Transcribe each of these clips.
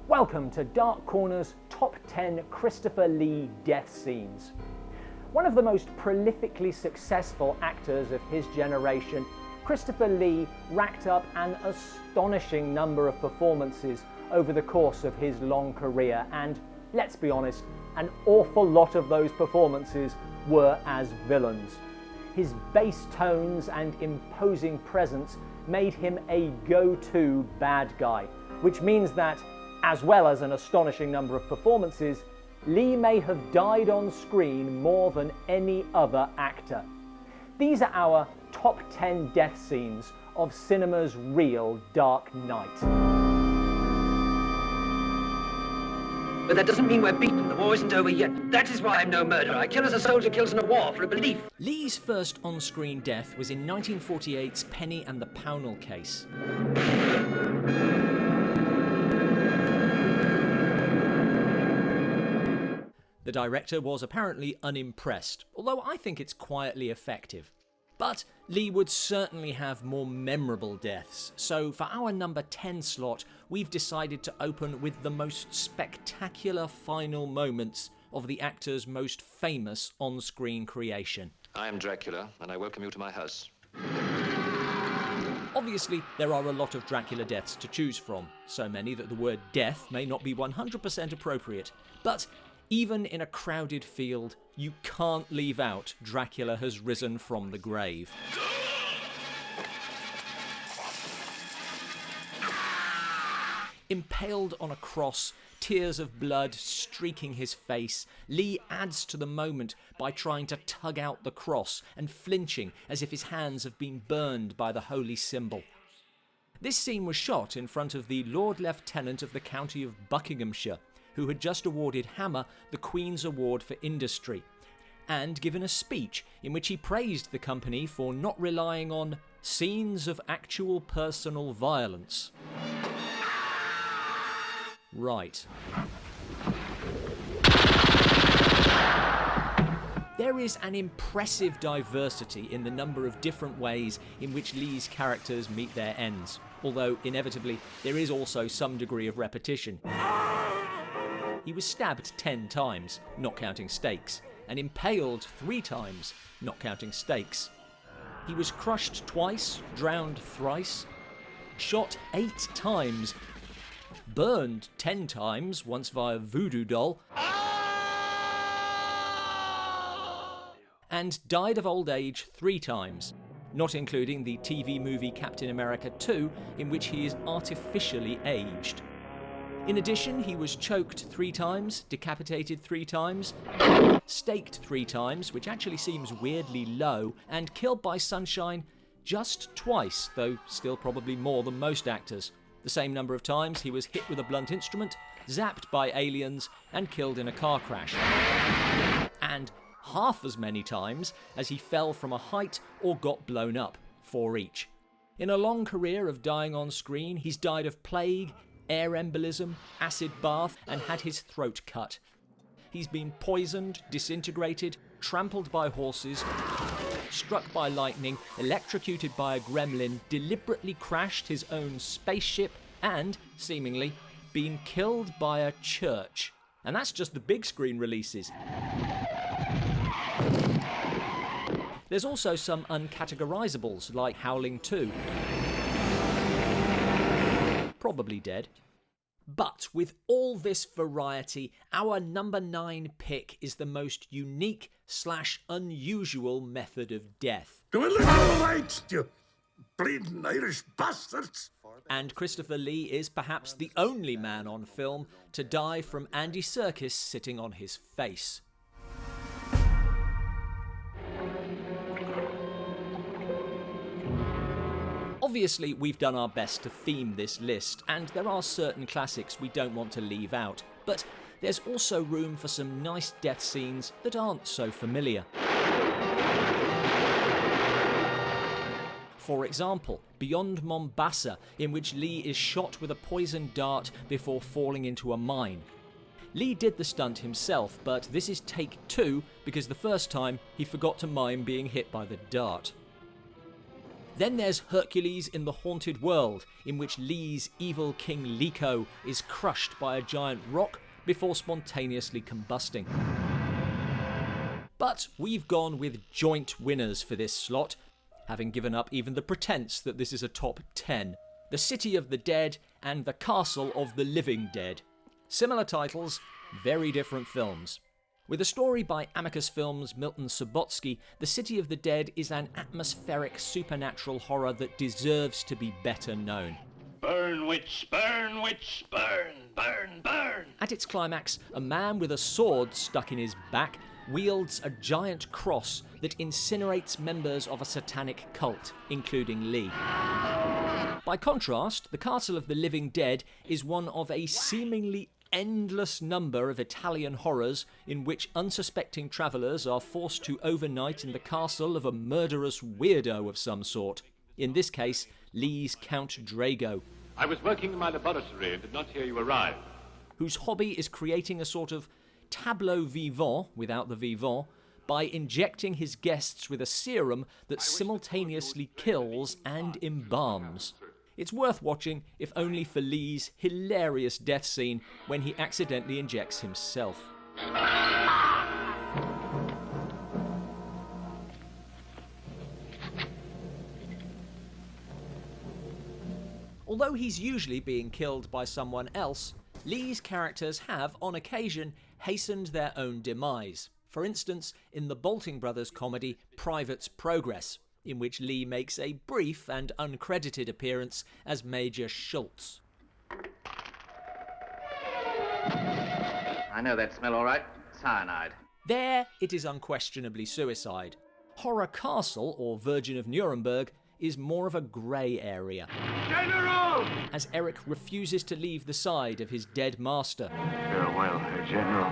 Welcome to Dark Corner's Top 10 Christopher Lee Death Scenes. One of the most prolifically successful actors of his generation, Christopher Lee racked up an astonishing number of performances over the course of his long career, and let's be honest, an awful lot of those performances were as villains. His bass tones and imposing presence made him a go-to bad guy, which means that, as well as an astonishing number of performances, Lee may have died on screen more than any other actor. These are our top 10 death scenes of cinema's real Dark Knight. But that doesn't mean we're beaten. The war isn't over yet. That is why I'm no murderer. I kill as a soldier kills in a war for a belief. Lee's first on-screen death was in 1948's Penny and the Pownall case. The director was apparently unimpressed, although I think it's quietly effective. But Lee would certainly have more memorable deaths, so for our number 10 slot, we've decided to open with the most spectacular final moments of the actor's most famous on-screen creation. I am Dracula, and I welcome you to my house. Obviously, there are a lot of Dracula deaths to choose from, so many that the word death may not be 100% appropriate, but even in a crowded field, you can't leave out Dracula has risen from the grave. Impaled on a cross, tears of blood streaking his face, Lee adds to the moment by trying to tug out the cross and flinching as if his hands have been burned by the holy symbol. This scene was shot in front of the Lord Lieutenant of the County of Buckinghamshire, who had just awarded Hammer the Queen's Award for Industry, and given a speech in which he praised the company for not relying on scenes of actual personal violence. Right. There is an impressive diversity in the number of different ways in which Lee's characters meet their ends, although inevitably there is also some degree of repetition. He was stabbed 10 times, not counting stakes, and impaled 3 times, not counting stakes. He was crushed twice, drowned thrice, shot 8 times, burned 10 times, once via voodoo doll, and died of old age 3 times, not including the TV movie Captain America 2, in which he is artificially aged. In addition, he was choked 3 times, decapitated 3 times, staked 3 times, which actually seems weirdly low, and killed by sunshine just twice, though still probably more than most actors. The same number of times he was hit with a blunt instrument, zapped by aliens, and killed in a car crash. And half as many times as he fell from a height or got blown up, 4 each. In a long career of dying on screen, he's died of plague, air embolism, acid bath, and had his throat cut. He's been poisoned, disintegrated, trampled by horses, struck by lightning, electrocuted by a gremlin, deliberately crashed his own spaceship, and, seemingly, been killed by a church. And that's just the big screen releases. There's also some uncategorizables like Howling 2. Probably dead. But with all this variety, our number 9 pick is the most unique/unusual method of death. Do a little light, you bleeding Irish bastards! And Christopher Lee is perhaps the only man on film to die from Andy Serkis sitting on his face. Obviously, we've done our best to theme this list, and there are certain classics we don't want to leave out, but there's also room for some nice death scenes that aren't so familiar. For example, Beyond Mombasa, in which Lee is shot with a poisoned dart before falling into a mine. Lee did the stunt himself, but this is take 2 because the first time he forgot to mime being hit by the dart. Then there's Hercules in the Haunted World, in which Lee's evil king Liko is crushed by a giant rock before spontaneously combusting. But we've gone with joint winners for this slot, having given up even the pretense that this is a top 10. The City of the Dead and The Castle of the Living Dead. Similar titles, very different films. With a story by Amicus Films' Milton Subotsky, The City of the Dead is an atmospheric supernatural horror that deserves to be better known. Burn, witch, burn, witch, burn, burn, burn! At its climax, a man with a sword stuck in his back wields a giant cross that incinerates members of a satanic cult, including Lee. By contrast, The Castle of the Living Dead is one of a seemingly endless number of Italian horrors in which unsuspecting travellers are forced to overnight in the castle of a murderous weirdo of some sort. In this case, Lee's Count Drago. I was working in my laboratory and did not hear you arrive. Whose hobby is creating a sort of tableau vivant, without the vivant, by injecting his guests with a serum that simultaneously kills and embalms. It's worth watching, if only for Lee's hilarious death scene when he accidentally injects himself. Although he's usually being killed by someone else, Lee's characters have, on occasion, hastened their own demise. For instance, in the Bolting Brothers comedy Private's Progress, in which Lee makes a brief and uncredited appearance as Major Schultz. I know that smell all right. Cyanide. There, it is unquestionably suicide. Horror Castle, or Virgin of Nuremberg, is more of a grey area. General! As Eric refuses to leave the side of his dead master. Farewell, Herr General.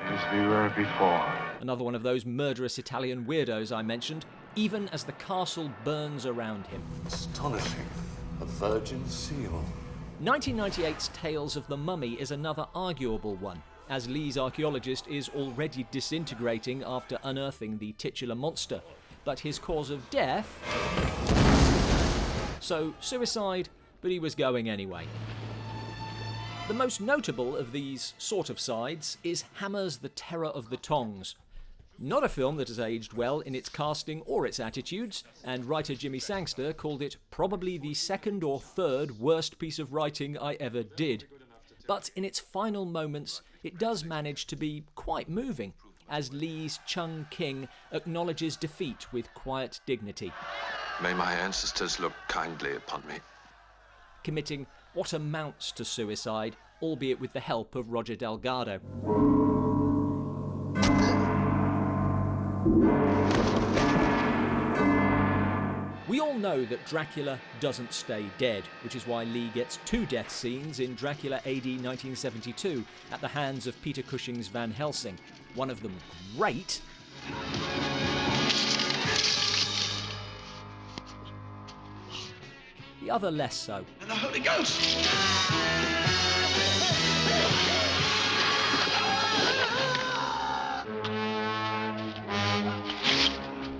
As we were before. Another one of those murderous Italian weirdos I mentioned, even as the castle burns around him. Astonishing. A virgin seal. 1998's Tales of the Mummy is another arguable one, as Lee's archaeologist is already disintegrating after unearthing the titular monster, but his cause of death... So, suicide, but he was going anyway. The most notable of these sort of sides is Hammer's The Terror of the Tongs. Not a film that has aged well in its casting or its attitudes, and writer Jimmy Sangster called it probably the second or third worst piece of writing I ever did. But in its final moments, it does manage to be quite moving, as Lee's Chung King acknowledges defeat with quiet dignity. May my ancestors look kindly upon me. Committing what amounts to suicide, albeit with the help of Roger Delgado. We all know that Dracula doesn't stay dead, which is why Lee gets 2 death scenes in Dracula AD 1972 at the hands of Peter Cushing's Van Helsing. One of them great, the other less so. And the Holy Ghost!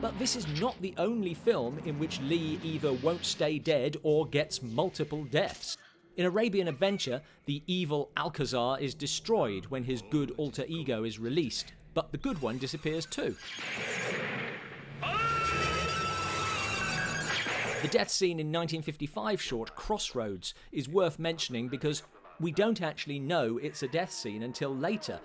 But this is not the only film in which Lee either won't stay dead or gets multiple deaths. In Arabian Adventure, the evil Alcazar is destroyed when his good alter ego is released, but the good one disappears too. The death scene in 1955 short Crossroads is worth mentioning because we don't actually know it's a death scene until later,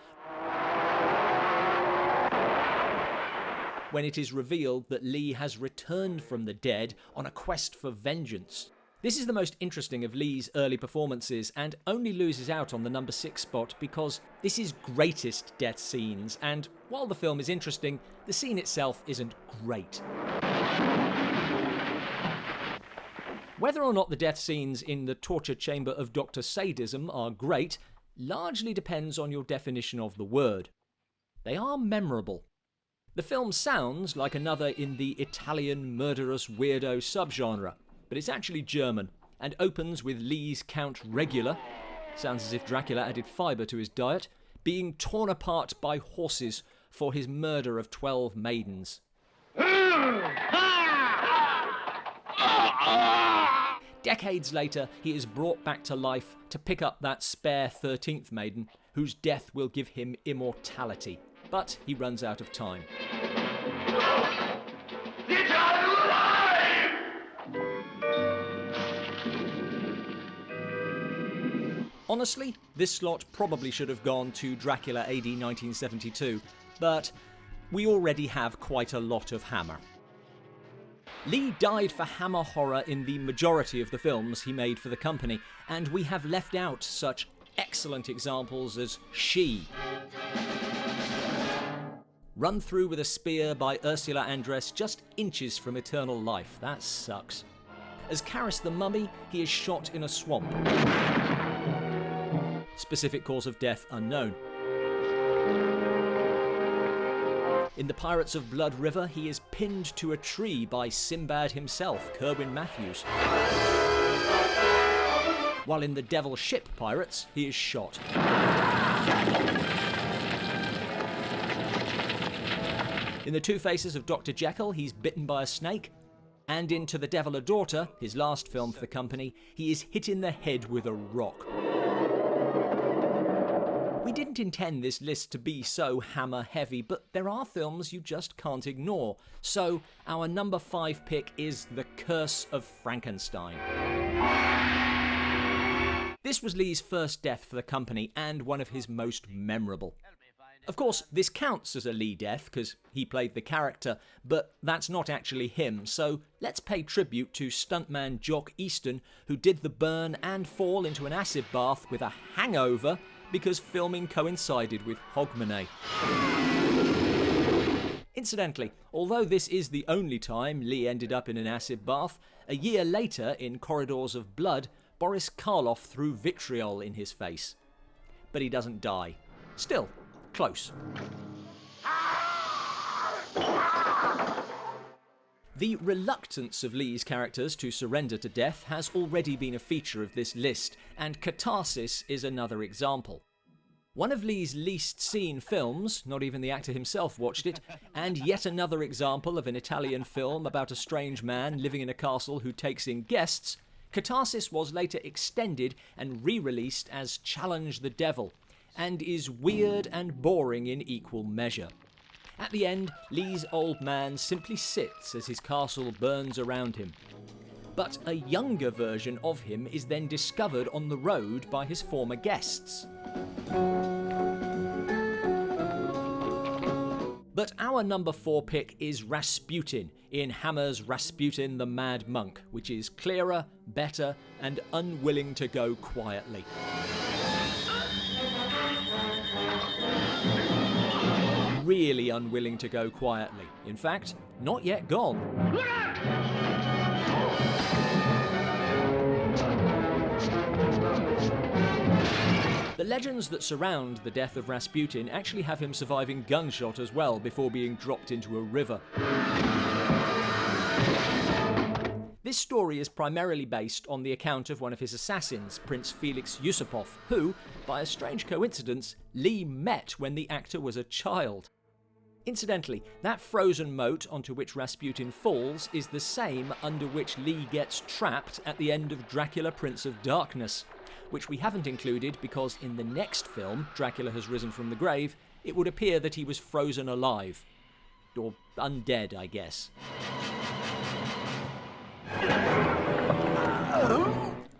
when it is revealed that Lee has returned from the dead on a quest for vengeance. This is the most interesting of Lee's early performances and only loses out on the number 6 spot because this is greatest death scenes, and while the film is interesting, the scene itself isn't great. Whether or not the death scenes in the torture chamber of Dr. Sadism are great largely depends on your definition of the word. They are memorable. The film sounds like another in the Italian murderous weirdo subgenre, but it's actually German, and opens with Lee's Count Regular, sounds as if Dracula added fibre to his diet, being torn apart by horses for his murder of 12 maidens. Decades later, he is brought back to life to pick up that spare 13th maiden, whose death will give him immortality. But he runs out of time. Honestly, this slot probably should have gone to Dracula AD 1972, but we already have quite a lot of Hammer. Lee died for Hammer horror in the majority of the films he made for the company, and we have left out such excellent examples as She, run through with a spear by Ursula Andress just inches from eternal life. That sucks. As Karis the Mummy, he is shot in a swamp. Specific cause of death unknown. In The Pirates of Blood River, he is pinned to a tree by Sinbad himself, Kerwin Matthews. While in The Devil Ship Pirates, he is shot. In The Two Faces of Dr. Jekyll, he's bitten by a snake. And in To the Devil a Daughter, his last film for the company, he is hit in the head with a rock. We didn't intend this list to be so Hammer heavy, but there are films you just can't ignore. So our number 5 pick is The Curse of Frankenstein. This was Lee's first death for the company and one of his most memorable. Of course, this counts as a Lee death because he played the character, but that's not actually him, so let's pay tribute to stuntman Jock Easton, who did the burn and fall into an acid bath with a hangover because filming coincided with Hogmanay. Incidentally, although this is the only time Lee ended up in an acid bath, a year later in Corridors of Blood, Boris Karloff threw vitriol in his face. But he doesn't die. Still, close. The reluctance of Lee's characters to surrender to death has already been a feature of this list, and Catharsis is another example. One of Lee's least seen films, not even the actor himself watched it, and yet another example of an Italian film about a strange man living in a castle who takes in guests, Catharsis was later extended and re-released as Challenge the Devil, and is weird and boring in equal measure. At the end, Lee's old man simply sits as his castle burns around him. But a younger version of him is then discovered on the road by his former guests. But our number 4 pick is Rasputin in Hammer's Rasputin the Mad Monk, which is clearer, better, and unwilling to go quietly. Really unwilling to go quietly. In fact, not yet gone. The legends that surround the death of Rasputin actually have him surviving gunshot as well before being dropped into a river. This story is primarily based on the account of one of his assassins, Prince Felix Yusupov, who, by a strange coincidence, Lee met when the actor was a child. Incidentally, that frozen moat onto which Rasputin falls is the same under which Lee gets trapped at the end of Dracula Prince of Darkness, which we haven't included because in the next film, Dracula Has Risen from the Grave, it would appear that he was frozen alive. Or undead, I guess.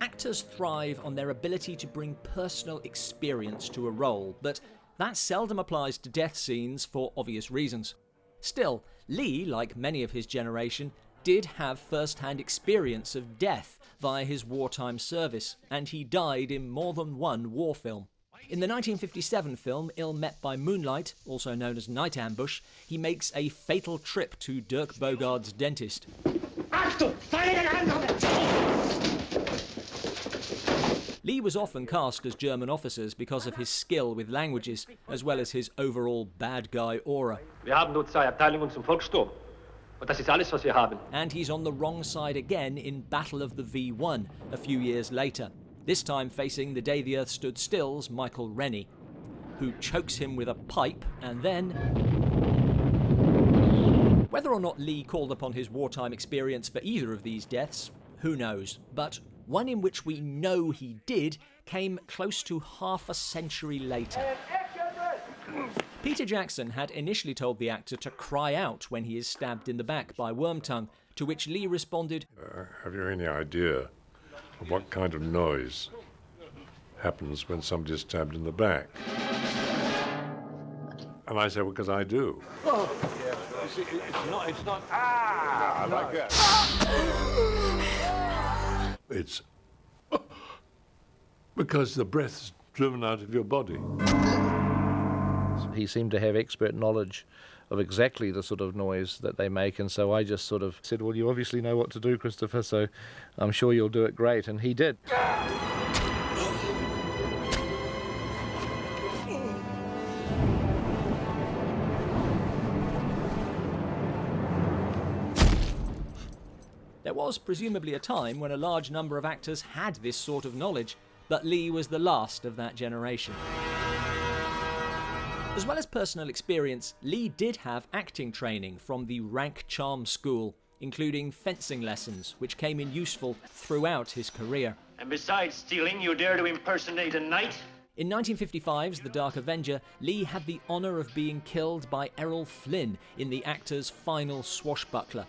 Actors thrive on their ability to bring personal experience to a role, but that seldom applies to death scenes for obvious reasons. Still, Lee, like many of his generation, did have first-hand experience of death via his wartime service, and he died in more than one war film. In the 1957 film Ill Met by Moonlight, also known as Night Ambush, he makes a fatal trip to Dirk Bogart's dentist. Lee was often cast as German officers because of his skill with languages, as well as his overall bad guy aura. Wir haben nur 2 Abteilungen zum Volkssturm. Und das ist alles, was wir haben. And he's on the wrong side again in Battle of the V1 a few years later, this time facing The Day the Earth Stood Still's Michael Rennie, who chokes him with a pipe and then... Whether or not Lee called upon his wartime experience for either of these deaths, who knows, but One in which we know he did came close to half a century later. Peter Jackson had initially told the actor to cry out when he is stabbed in the back by Wormtongue, to which Lee responded, Have you any idea of what kind of noise happens when somebody's stabbed in the back? And I said, well, because I do. Oh, yeah. You see, it's not. Ah, like that. It's because the breath's driven out of your body. He seemed to have expert knowledge of exactly the sort of noise that they make, and so I just sort of said, well, you obviously know what to do, Christopher, so I'm sure you'll do it great, and he did. There was presumably a time when a large number of actors had this sort of knowledge, but Lee was the last of that generation. As well as personal experience, Lee did have acting training from the Rank Charm School, including fencing lessons, which came in useful throughout his career. And besides stealing, you dare to impersonate a knight? In 1955's The Dark Avenger, Lee had the honour of being killed by Errol Flynn in the actor's final swashbuckler,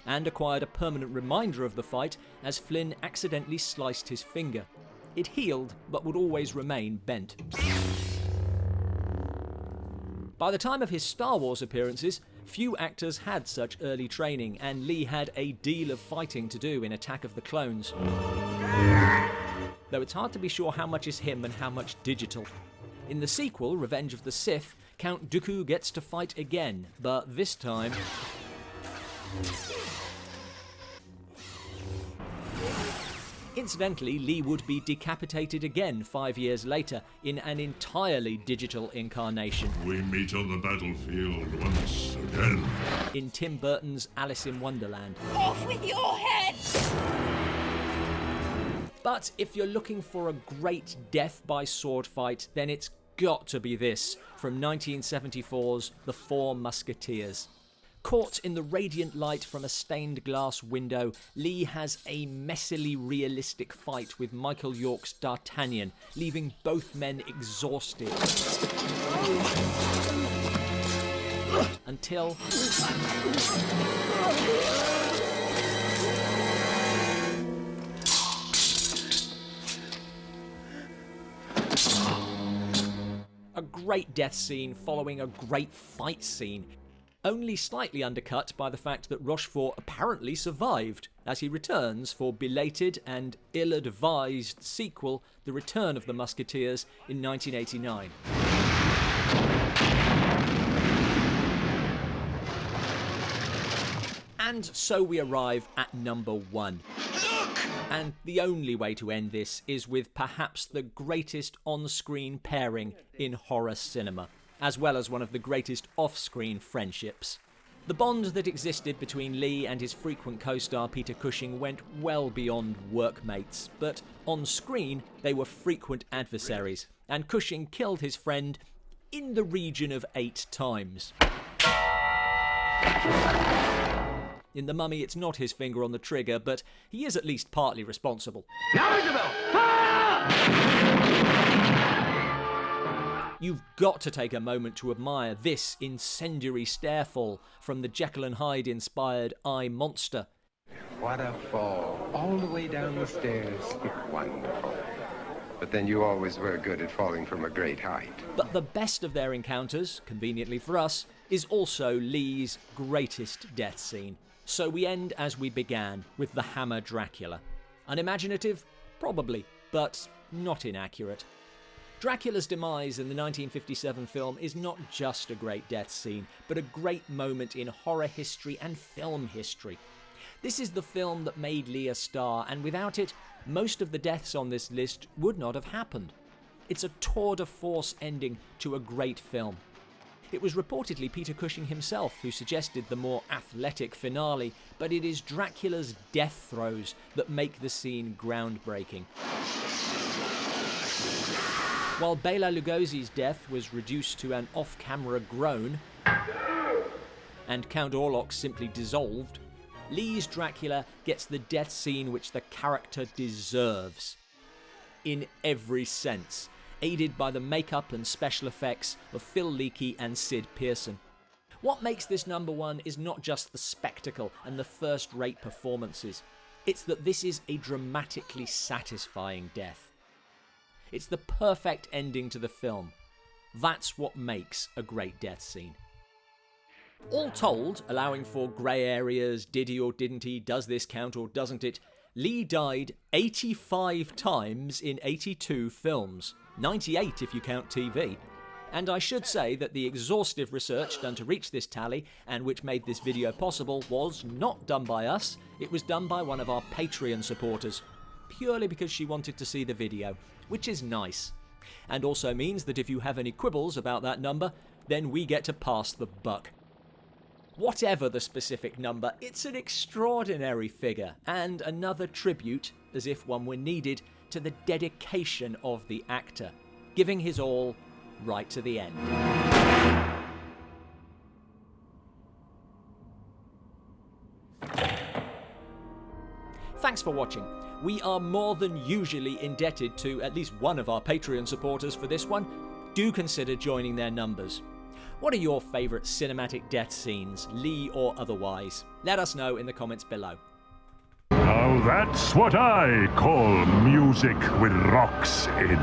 and acquired a permanent reminder of the fight as Flynn accidentally sliced his finger. It healed, but would always remain bent. By the time of his Star Wars appearances, few actors had such early training, and Lee had a deal of fighting to do in Attack of the Clones. Though it's hard to be sure how much is him and how much digital. In the sequel, Revenge of the Sith, Count Dooku gets to fight again, but this time... Incidentally, Lee would be decapitated again 5 years later in an entirely digital incarnation. We meet on the battlefield once again. In Tim Burton's Alice in Wonderland. Off with your head! But if you're looking for a great death by sword fight, then it's got to be this, from 1974's The Four Musketeers. Caught in the radiant light from a stained glass window, Lee has a messily realistic fight with Michael York's D'Artagnan, leaving both men exhausted. Until... a great death scene following a great fight scene, only slightly undercut by the fact that Rochefort apparently survived, as he returns for belated and ill-advised sequel, The Return of the Musketeers, in 1989. And so we arrive at number 1. And the only way to end this is with perhaps the greatest on-screen pairing in horror cinema, as well as one of the greatest off-screen friendships. The bond that existed between Lee and his frequent co-star Peter Cushing went well beyond workmates, but on screen they were frequent adversaries, and Cushing killed his friend in the region of 8 times. In The Mummy, it's not his finger on the trigger, but he is at least partly responsible. Now, Isabel! Ah! You've got to take a moment to admire this incendiary starefall from the Jekyll and Hyde inspired I, Monster. What a fall. All the way down the stairs. Wonderful. But then you always were good at falling from a great height. But the best of their encounters, conveniently for us, is also Lee's greatest death scene. So we end as we began, with the Hammer Dracula. Unimaginative? Probably, but not inaccurate. Dracula's demise in the 1957 film is not just a great death scene, but a great moment in horror history and film history. This is the film that made Lee a star, and without it, most of the deaths on this list would not have happened. It's a tour de force ending to a great film. It was reportedly Peter Cushing himself who suggested the more athletic finale, but it is Dracula's death throes that make the scene groundbreaking. While Bela Lugosi's death was reduced to an off-camera groan, and Count Orlok simply dissolved, Lee's Dracula gets the death scene which the character deserves. In every sense, aided by the makeup and special effects of Phil Leakey and Sid Pearson. What makes this number one is not just the spectacle and the first-rate performances. It's that this is a dramatically satisfying death. It's the perfect ending to the film. That's what makes a great death scene. All told, allowing for grey areas, did he or didn't he, does this count or doesn't it, Lee died 85 times in 82 films, 98 if you count TV. And I should say that the exhaustive research done to reach this tally, and which made this video possible, was not done by us, it was done by one of our Patreon supporters, purely because she wanted to see the video, which is nice. And also means that if you have any quibbles about that number, then we get to pass the buck. Whatever the specific number, it's an extraordinary figure, and another tribute, as if one were needed, to the dedication of the actor, giving his all right to the end. Thanks for watching. We are more than usually indebted to at least one of our Patreon supporters for this one. Do consider joining their numbers. What are your favourite cinematic death scenes, Lee or otherwise? Let us know in the comments below. Now that's what I call music with rocks in.